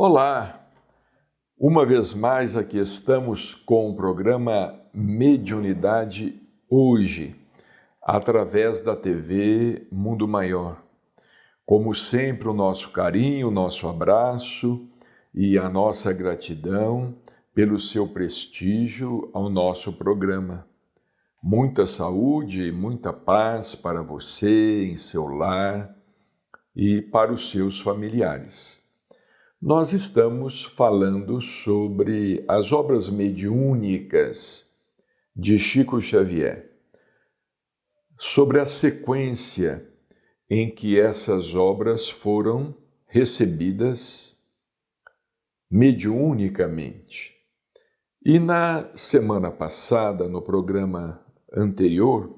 Olá! Uma vez mais aqui estamos com o programa Mediunidade Hoje, através da TV Mundo Maior. Como sempre, o nosso carinho, o nosso abraço e a nossa gratidão pelo seu prestígio ao nosso programa. Muita saúde e muita paz para você, em seu lar e para os seus familiares. Nós estamos falando sobre as obras mediúnicas de Chico Xavier, sobre a sequência em que essas obras foram recebidas mediunicamente. E na semana passada, no programa anterior,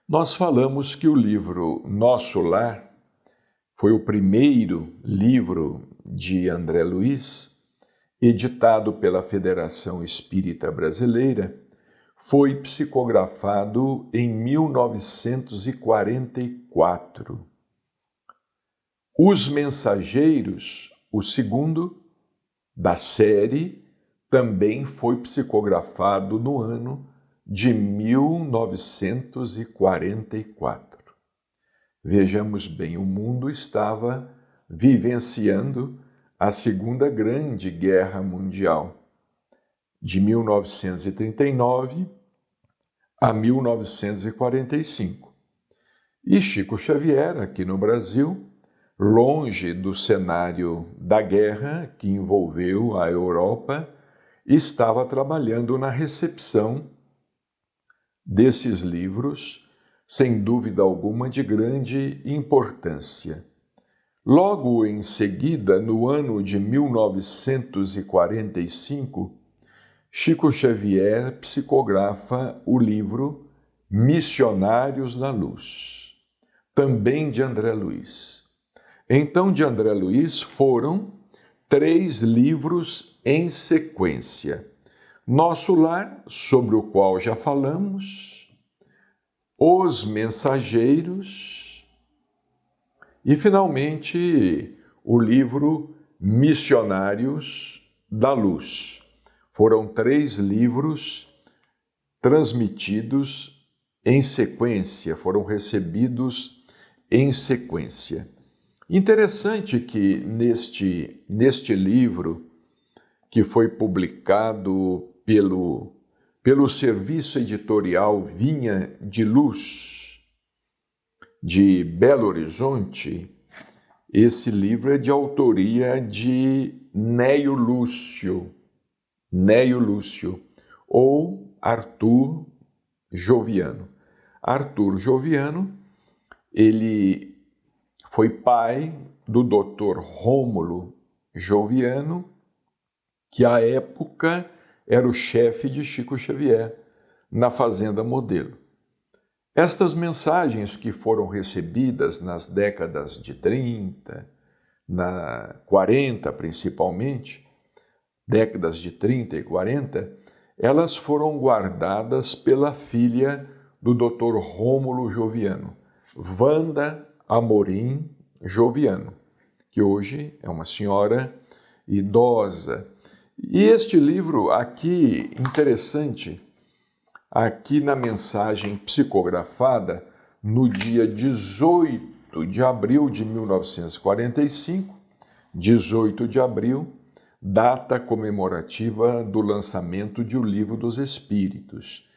nós falamos que o livro Nosso Lar foi o primeiro livro de André Luiz, editado pela Federação Espírita Brasileira, foi psicografado em 1944. Os Mensageiros, o segundo da série, também foi psicografado no ano de 1944. Vejamos bem, o mundo estava vivenciando a Segunda Grande Guerra Mundial, de 1939 a 1945. E Chico Xavier, aqui no Brasil, longe do cenário da guerra que envolveu a Europa, estava trabalhando na recepção desses livros, sem dúvida alguma, de grande importância. Logo em seguida, no ano de 1945, Chico Xavier psicografa o livro Missionários da Luz, também de André Luiz. Então, de André Luiz foram 3 livros em sequência. Nosso Lar, sobre o qual já falamos, Os Mensageiros e, finalmente, o livro Missionários da Luz. Foram 3 livros transmitidos em sequência, foram recebidos em sequência. Interessante que neste livro, que foi publicado pelo serviço editorial Vinha de Luz, de Belo Horizonte, esse livro é de autoria de Neio Lúcio, ou Arthur Joviano. Arthur Joviano, ele foi pai do Dr. Rômulo Joviano, que à época era o chefe de Chico Xavier na Fazenda Modelo. Estas mensagens que foram recebidas nas décadas de 30, 40 principalmente, décadas de 30 e 40, elas foram guardadas pela filha do Dr. Rômulo Joviano, Wanda Amorim Joviano, que hoje é uma senhora idosa. E este livro aqui, interessante, aqui na mensagem psicografada, no dia 18 de abril de 1945, 18 de abril, data comemorativa do lançamento de O Livro dos Espíritos,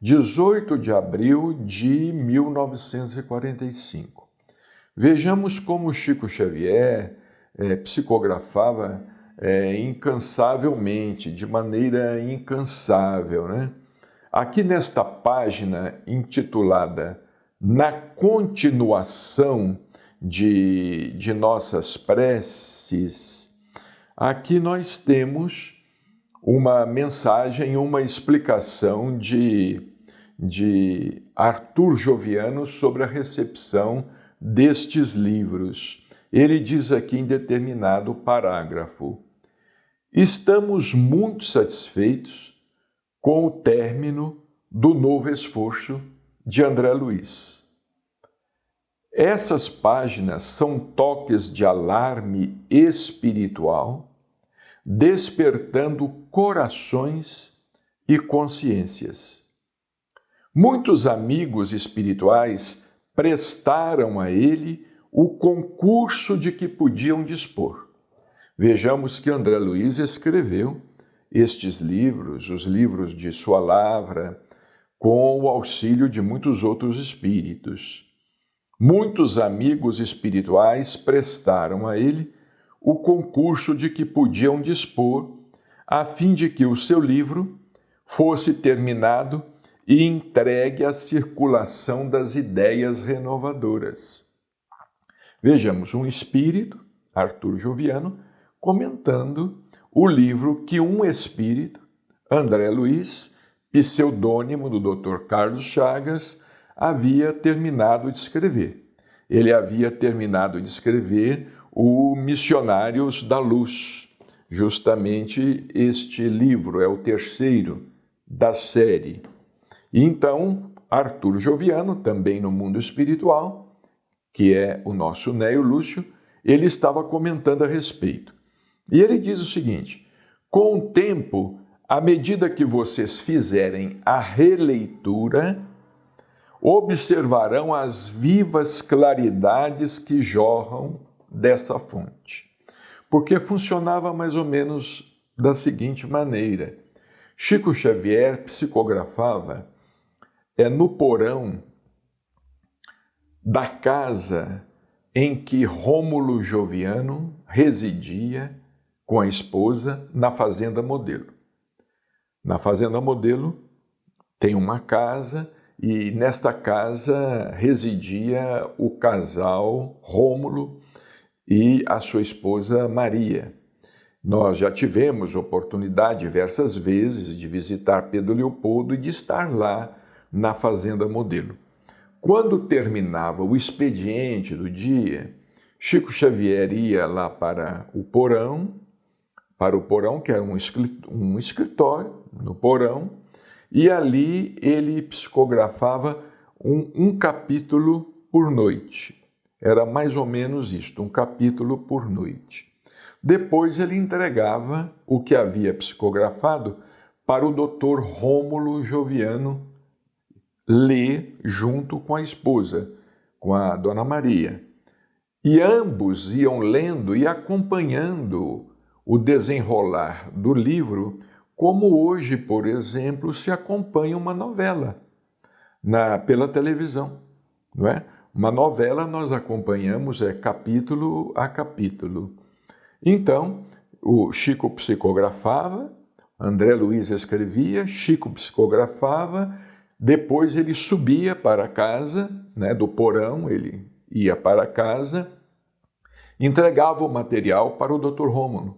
18 de abril de 1945. Vejamos como Chico Xavier psicografava incansavelmente, de maneira incansável, né? Aqui nesta página intitulada Na Continuação de Nossas Preces, aqui nós temos uma mensagem, uma explicação de Arthur Joviano sobre a recepção destes livros. Ele diz aqui em determinado parágrafo: estamos muito satisfeitos com o término do novo esforço de André Luiz. Essas páginas são toques de alarme espiritual, despertando corações e consciências. Muitos amigos espirituais prestaram a ele o concurso de que podiam dispor. Vejamos que André Luiz escreveu estes livros, os livros de sua lavra, com o auxílio de muitos outros espíritos. Muitos amigos espirituais prestaram a ele o concurso de que podiam dispor, a fim de que o seu livro fosse terminado e entregue à circulação das ideias renovadoras. Vejamos um espírito, Arthur Joviano, comentando o livro que um espírito, André Luiz, pseudônimo do Dr. Carlos Chagas, havia terminado de escrever. Ele havia terminado de escrever o Missionários da Luz. Justamente este livro é o terceiro da série. E então, Arthur Joviano, também no mundo espiritual, que é o nosso Nélio Lúcio, ele estava comentando a respeito. E ele diz o seguinte: com o tempo, à medida que vocês fizerem a releitura, observarão as vivas claridades que jorram dessa fonte. Porque funcionava mais ou menos da seguinte maneira: Chico Xavier psicografava no porão da casa em que Rômulo Joviano residia com a esposa na Fazenda Modelo. Na Fazenda Modelo tem uma casa e nesta casa residia o casal Rômulo e a sua esposa Maria. Nós já tivemos oportunidade diversas vezes de visitar Pedro Leopoldo e de estar lá na Fazenda Modelo. Quando terminava o expediente do dia, Chico Xavier ia lá para o porão, que era um escritório no porão, e ali ele psicografava um capítulo por noite. Era mais ou menos isto, um capítulo por noite. Depois ele entregava o que havia psicografado para o Dr. Rômulo Joviano ler junto com a esposa, com a Dona Maria. E ambos iam lendo e acompanhando o desenrolar do livro, como hoje, por exemplo, se acompanha uma novela pela televisão, não é? Uma novela nós acompanhamos capítulo a capítulo. Então, o Chico psicografava, André Luiz escrevia, Chico psicografava, depois ele subia para casa, do porão, ele ia para casa, entregava o material para o Dr. Rômulo.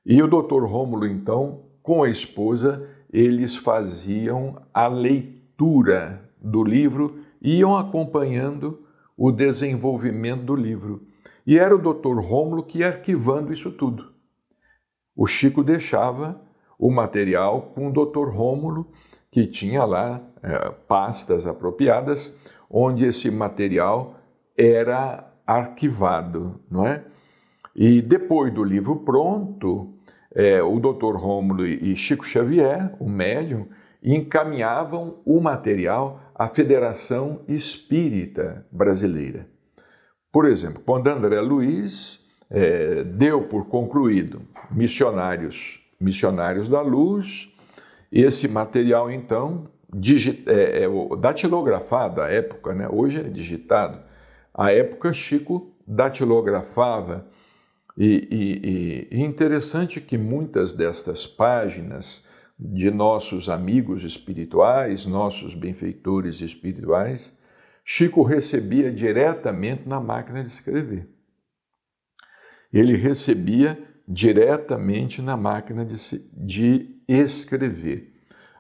E o Dr. Rômulo, então, com a esposa, eles faziam a leitura do livro, iam acompanhando o desenvolvimento do livro. E era o Dr. Rômulo que ia arquivando isso tudo. O Chico deixava o material com o Dr. Rômulo, que tinha lá pastas apropriadas, onde esse material era arquivado, não é? E depois do livro pronto, o Dr. Rômulo e Chico Xavier, o médium, encaminhavam o material à Federação Espírita Brasileira. Por exemplo, quando André Luiz deu por concluído Missionários da Luz, esse material, então, datilografado à época, hoje é digitado. À época, Chico datilografava. E interessante que muitas destas páginas de nossos amigos espirituais, nossos benfeitores espirituais, Chico recebia diretamente na máquina de escrever. Ele recebia diretamente na máquina de escrever.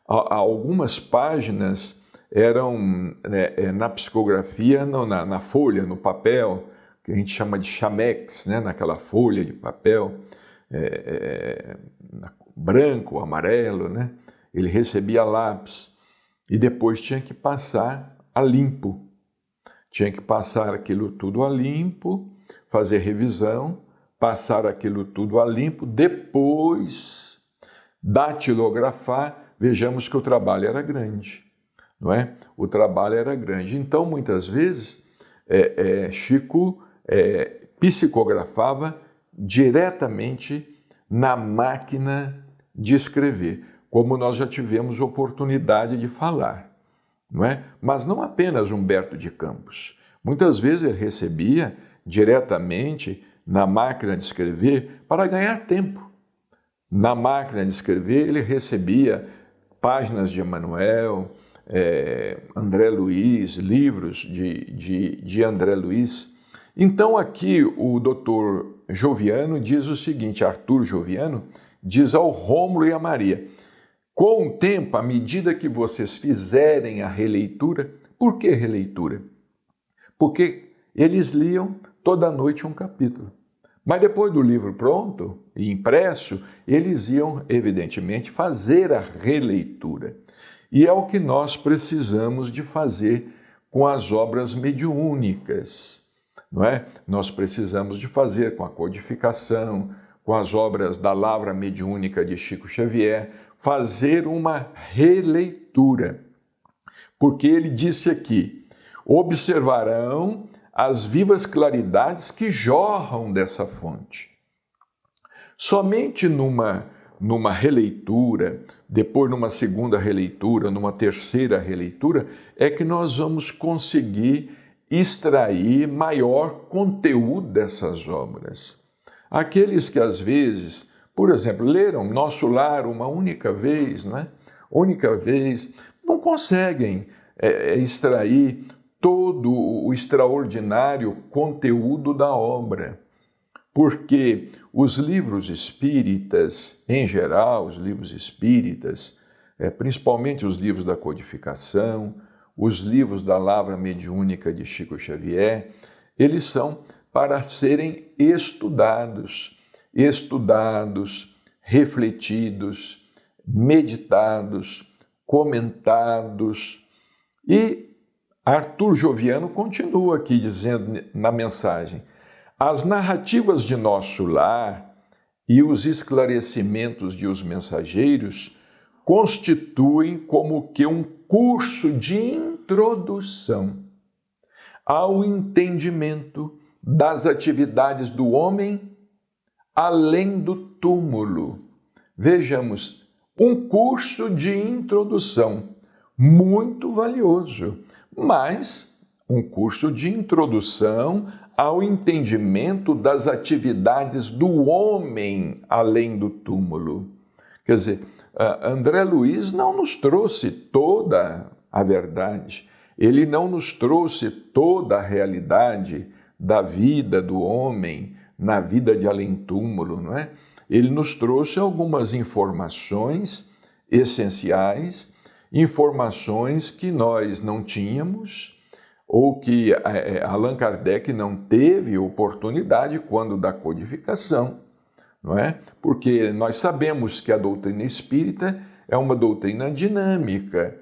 Algumas páginas eram na psicografia, na folha, no papel, que a gente chama de chamex, naquela folha de papel, branco, amarelo, ele recebia lápis e depois tinha que passar a limpo. Tinha que passar aquilo tudo a limpo, fazer revisão, passar aquilo tudo a limpo, depois datilografar, vejamos que o trabalho era grande, não é? O trabalho era grande. Então, muitas vezes, Chico psicografava diretamente na máquina de escrever, como nós já tivemos oportunidade de falar, não é? Mas não apenas Humberto de Campos. Muitas vezes ele recebia diretamente na máquina de escrever para ganhar tempo. Na máquina de escrever ele recebia páginas de Emmanuel, André Luiz, livros de André Luiz. Então aqui o doutor Joviano diz o seguinte, Arthur Joviano, diz ao Rômulo e a Maria: com o tempo, à medida que vocês fizerem a releitura, por que releitura? Porque eles liam toda noite um capítulo. Mas depois do livro pronto e impresso, eles iam, evidentemente, fazer a releitura. E é o que nós precisamos de fazer com as obras mediúnicas, não é? Nós precisamos de fazer com a codificação, com as obras da Lavra Mediúnica de Chico Xavier, fazer uma releitura. Porque ele disse aqui: observarão as vivas claridades que jorram dessa fonte. Somente numa releitura, depois numa segunda releitura, numa terceira releitura, é que nós vamos conseguir extrair maior conteúdo dessas obras. Aqueles que às vezes, por exemplo, leram Nosso Lar uma única vez, não é? Única vez, não conseguem extrair todo o extraordinário conteúdo da obra, porque os livros espíritas, em geral, os livros espíritas, principalmente os livros da codificação, os livros da Lavra Mediúnica de Chico Xavier, eles são para serem estudados, refletidos, meditados, comentados. E Arthur Joviano continua aqui dizendo na mensagem: as narrativas de Nosso Lar e os esclarecimentos de Os Mensageiros constituem como que um curso de introdução ao entendimento das atividades do homem além do túmulo. Vejamos, um curso de introdução muito valioso, mas um curso de introdução ao entendimento das atividades do homem além do túmulo. Quer dizer, André Luiz não nos trouxe toda a verdade, ele não nos trouxe toda a realidade da vida do homem na vida de além-túmulo, não é? Ele nos trouxe algumas informações essenciais, informações que nós não tínhamos ou que Allan Kardec não teve oportunidade quando da codificação, não é? Porque nós sabemos que a doutrina espírita é uma doutrina dinâmica,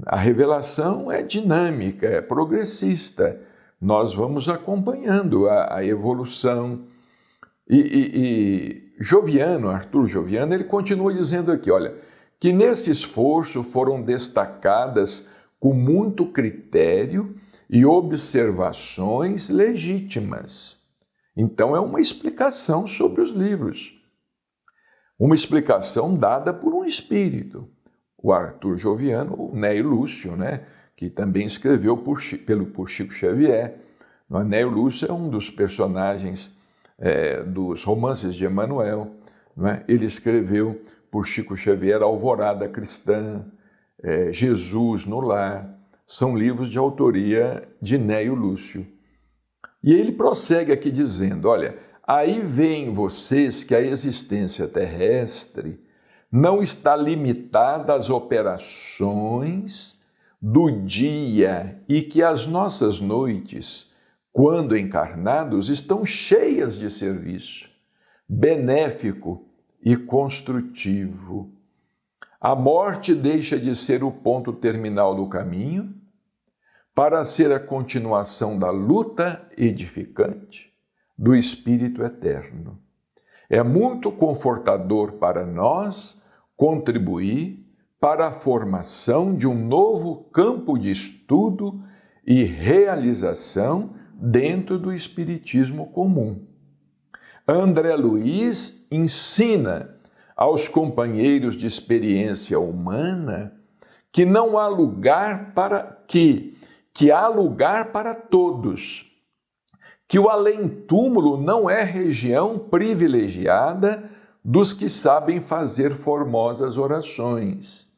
a revelação é dinâmica, é progressista, nós vamos acompanhando a evolução. E Joviano, Arthur Joviano, ele continua dizendo aqui, olha, que nesse esforço foram destacadas com muito critério e observações legítimas. Então é uma explicação sobre os livros, uma explicação dada por um espírito. O Arthur Joviano, o Néio Lúcio, né, que também escreveu por Chico Xavier. O Néio Lúcio é um dos personagens dos romances de Emmanuel, não é? Ele escreveu por Chico Xavier Alvorada Cristã, Jesus no Lar, são livros de autoria de Néio Lúcio. E ele prossegue aqui dizendo, olha, aí veem vocês que a existência terrestre não está limitada às operações do dia e que as nossas noites, quando encarnados, estão cheias de serviço benéfico e construtivo. A morte deixa de ser o ponto terminal do caminho para ser a continuação da luta edificante do Espírito eterno. É muito confortador para nós contribuir para a formação de um novo campo de estudo e realização dentro do espiritismo comum. André Luiz ensina aos companheiros de experiência humana que não há lugar para que há lugar para todos, que o além-túmulo não é região privilegiada dos que sabem fazer formosas orações,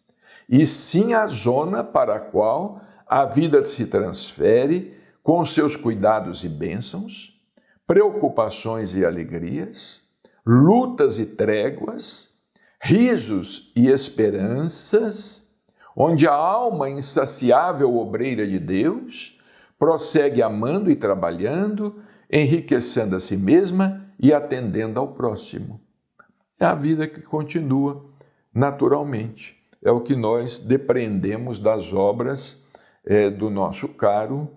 e sim a zona para a qual a vida se transfere com seus cuidados e bênçãos, preocupações e alegrias, lutas e tréguas, risos e esperanças, onde a alma insaciável obreira de Deus prossegue amando e trabalhando, enriquecendo a si mesma e atendendo ao próximo. É a vida que continua naturalmente. É o que nós depreendemos das obras do nosso caro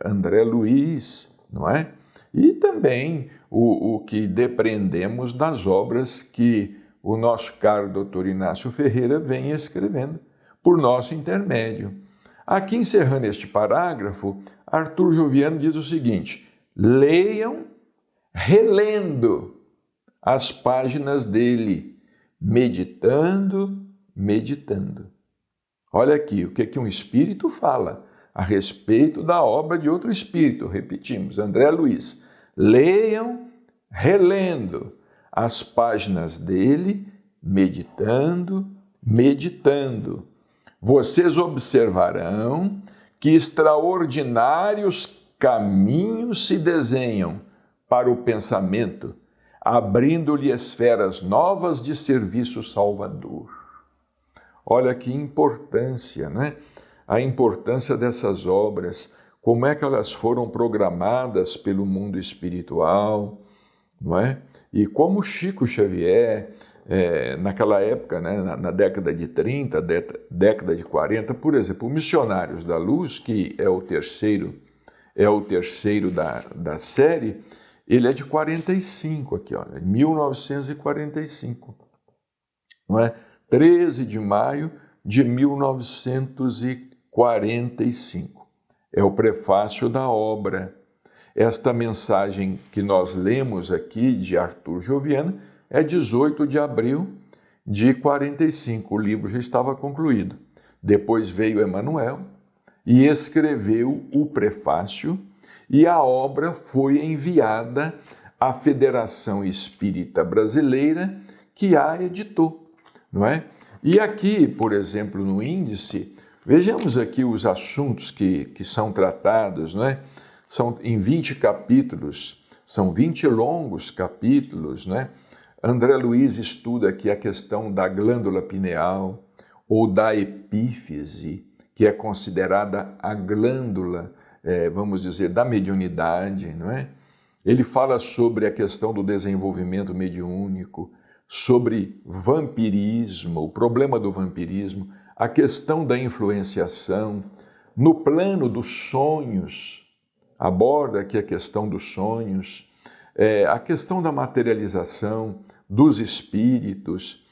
André Luiz, não é? E também o que depreendemos das obras que o nosso caro Dr. Inácio Ferreira vem escrevendo por nosso intermédio. Aqui, encerrando este parágrafo, Arthur Joviano diz o seguinte: leiam relendo as páginas dele, meditando. Olha aqui o que um espírito fala a respeito da obra de outro espírito. Repetimos, André Luiz. Leiam relendo as páginas dele, meditando. Vocês observarão que extraordinários caminhos se desenham para o pensamento, abrindo-lhe esferas novas de serviço salvador. Olha que importância, né? A importância dessas obras, como é que elas foram programadas pelo mundo espiritual, não é? E como Chico Xavier, naquela época, né, na década de 30, década de 40, por exemplo, o Missionários da Luz, que é o terceiro da série, ele é de 45 aqui, olha, 1945, não é? 13 de maio de 1945. É o prefácio da obra. Esta mensagem que nós lemos aqui de Arthur Joviano é 18 de abril de 45. O livro já estava concluído. Depois veio Emmanuel e escreveu o prefácio e a obra foi enviada à Federação Espírita Brasileira, que a editou. Não é? E aqui, por exemplo, no índice, vejamos aqui os assuntos que são tratados, não é? São em 20 capítulos, são 20 longos capítulos, né? André Luiz estuda aqui a questão da glândula pineal ou da epífise, que é considerada a glândula, vamos dizer, da mediunidade, não é? Ele fala sobre a questão do desenvolvimento mediúnico, sobre vampirismo, o problema do vampirismo, a questão da influenciação, no plano dos sonhos, aborda aqui a questão dos sonhos, a questão da materialização, dos espíritos,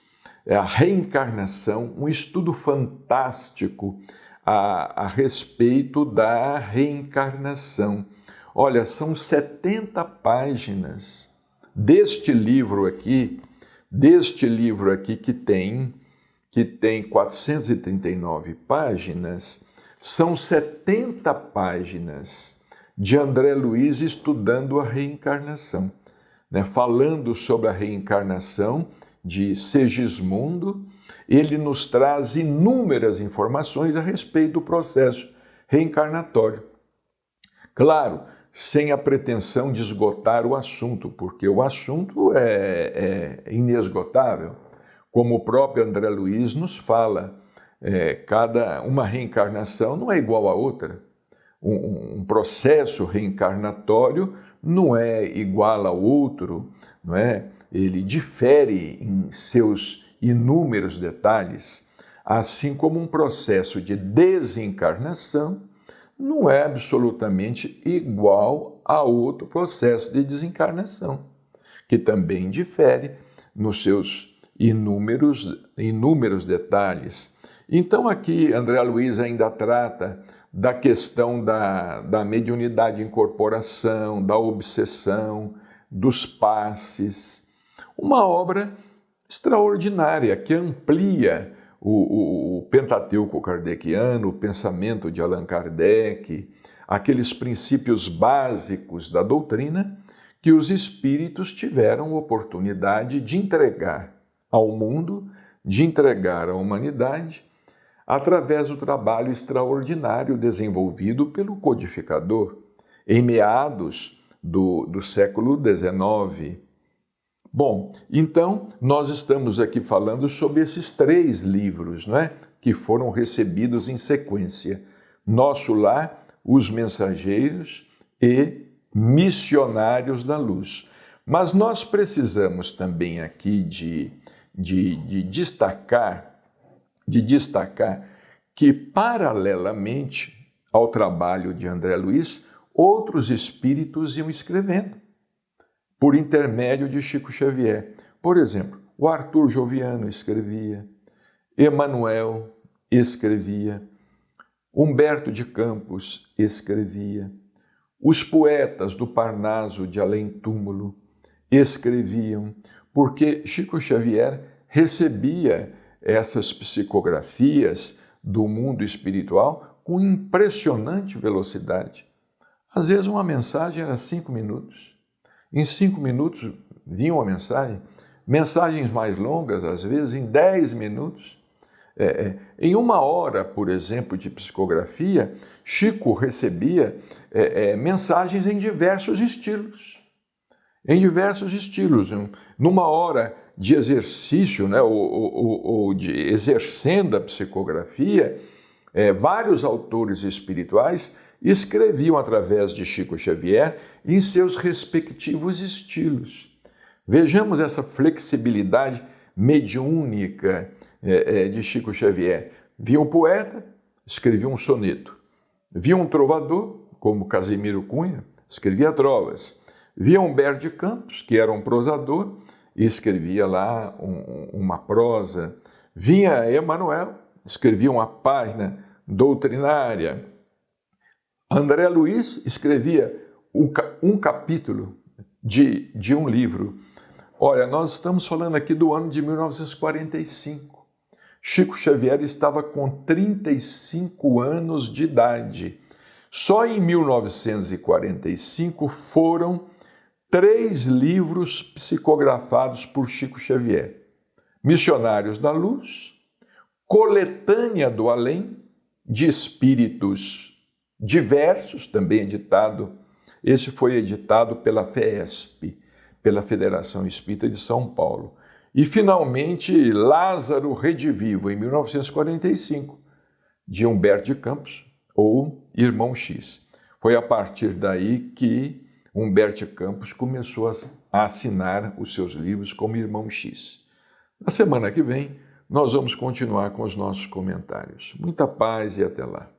a reencarnação, um estudo fantástico a respeito da reencarnação. Olha, são 70 páginas deste livro aqui que tem 439 páginas, são 70 páginas de André Luiz estudando a reencarnação, né? Falando sobre a reencarnação de Segismundo, ele nos traz inúmeras informações a respeito do processo reencarnatório. Claro, sem a pretensão de esgotar o assunto, porque o assunto é inesgotável. Como o próprio André Luiz nos fala, uma reencarnação não é igual a outra. Um processo reencarnatório não é igual ao outro, não é? Ele difere em seus inúmeros detalhes, assim como um processo de desencarnação não é absolutamente igual a outro processo de desencarnação. que também difere nos seus inúmeros detalhes. Então aqui André Luiz ainda trata da questão da mediunidade em incorporação, da obsessão, dos passes. Uma obra extraordinária que amplia o Pentateuco kardeciano, o pensamento de Allan Kardec, aqueles princípios básicos da doutrina que os espíritos tiveram oportunidade de entregar ao mundo, de entregar à humanidade, através do trabalho extraordinário desenvolvido pelo codificador em meados do século XIX. Bom, então nós estamos aqui falando sobre esses 3 livros, não é? Que foram recebidos em sequência. Nosso Lar, Os Mensageiros e Missionários da Luz. Mas nós precisamos também aqui de destacar que, paralelamente ao trabalho de André Luiz, outros espíritos iam escrevendo, por intermédio de Chico Xavier. Por exemplo, o Arthur Joviano escrevia, Emmanuel escrevia, Humberto de Campos escrevia, os poetas do Parnaso de Além Túmulo escreviam, porque Chico Xavier recebia essas psicografias do mundo espiritual com impressionante velocidade. Às vezes uma mensagem era 5 minutos. Em 5 minutos vinha uma mensagem. Mensagens mais longas, às vezes, em 10 minutos. Em 1 hora, por exemplo, de psicografia, Chico recebia mensagens em diversos estilos. Em diversos estilos. Numa hora de exercício, né, ou de exercendo a psicografia, vários autores espirituais escreviam através de Chico Xavier em seus respectivos estilos. Vejamos essa flexibilidade mediúnica de Chico Xavier. Via um poeta, escrevia um soneto. Via um trovador, como Casimiro Cunha, escrevia trovas. Via Humberto de Campos, que era um prosador, e escrevia lá uma prosa. Vinha Emmanuel, escrevia uma página doutrinária. André Luiz escrevia um capítulo de um livro. Olha, nós estamos falando aqui do ano de 1945. Chico Xavier estava com 35 anos de idade. Só em 1945 foram 3 livros psicografados por Chico Xavier. Missionários da Luz, Coletânea do Além, de Espíritos Diversos, também editado. Esse foi editado pela FESP, pela Federação Espírita de São Paulo. E, finalmente, Lázaro Redivivo, em 1945, de Humberto de Campos, ou Irmão X. Foi a partir daí que Humberto de Campos começou a assinar os seus livros como Irmão X. Na semana que vem, nós vamos continuar com os nossos comentários. Muita paz e até lá.